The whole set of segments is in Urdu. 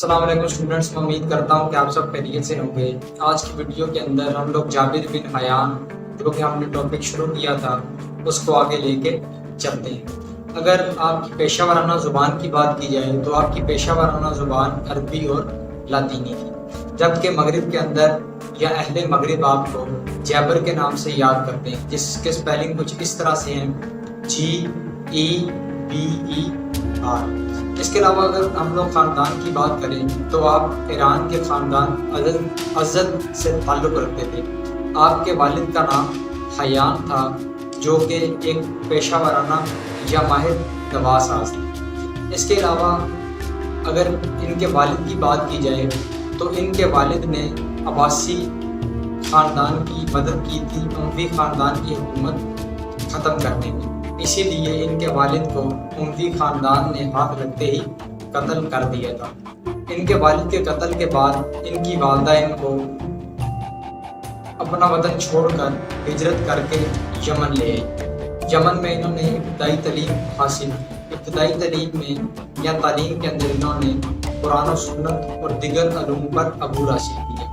السلام علیکم اسٹوڈنٹس، میں امید کرتا ہوں کہ آپ سب خیریت سے ہوں گے۔ آج کی ویڈیو کے اندر ہم لوگ جابر بن حیان جو کہ ہم نے ٹاپک شروع کیا تھا اس کو آگے لے کے چلتے ہیں۔ اگر آپ کی پیشہ ورانہ زبان کی بات کی جائے تو آپ کی پیشہ ورانہ زبان عربی اور لاطینی تھی، جبکہ مغرب کے اندر یا اہل مغرب آپ کو جابر کے نام سے یاد کرتے ہیں، جس کے سپیلنگ کچھ اس طرح سے ہیں GEBER۔ اس کے علاوہ اگر ہم لوگ خاندان کی بات کریں تو آپ ایران کے خاندان ازد سے تعلق رکھتے تھے۔ آپ کے والد کا نام حیان تھا جو کہ ایک پیشہ ورانہ یا ماہر دوا ساز تھا۔ اس کے علاوہ اگر ان کے والد کی بات کی جائے تو ان کے والد نے عباسی خاندان کی مدد کی تھی اموی خاندان کی حکومت ختم کرنے میں، اسی لیے ان کے والد کو اموی خاندان نے ہاتھ رکھتے ہی قتل کر دیا تھا۔ ان کے والد کے قتل کے بعد ان کی والدہ ان کو اپنا وطن چھوڑ کر ہجرت کر کے یمن لے آئی۔ یمن میں انہوں نے ابتدائی تعلیم حاصل کی۔ ابتدائی تعلیم میں یا تعلیم کے اندر انہوں نے قرآن و سنت اور دیگر علوم پر عبور حاصل کیا۔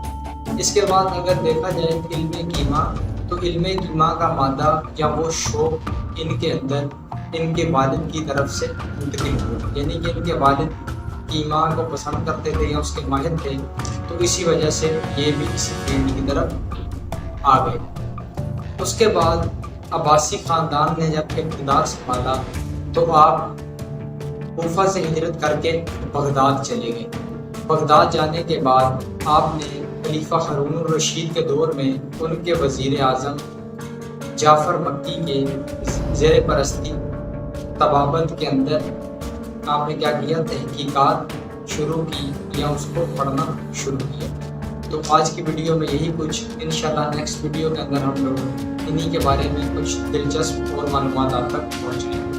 اس کے بعد اگر دیکھا جائے علم کیما، تو علم کیما کا مادہ یا وہ شوق ان کے اندر ان کے والد کی طرف سے منتقل ہوا، یعنی کہ ان کے والد کیما کو پسند کرتے تھے یا اس کے ماہر تھے، تو اسی وجہ سے یہ بھی اسی فیلڈ کی طرف آ گئے۔ اس کے بعد عباسی خاندان نے جب اقتدار سنبھالا تو آپ کوفہ سے ہجرت کر کے بغداد چلے گئے۔ بغداد جانے کے بعد آپ نے خلیفہ ہارون الرشید کے دور میں ان کے وزیر اعظم جعفر مکی کے زیر پرستی طبابت کے اندر آپ نے کیا کیا، تحقیقات شروع کی یا اس کو پڑھنا شروع کیا۔ تو آج کی ویڈیو میں یہی کچھ، انشاءاللہ نیکسٹ ویڈیو کے اندر ہم لوگ انہی کے بارے میں کچھ دلچسپ اور معلومات آپ تک پہنچیں گے۔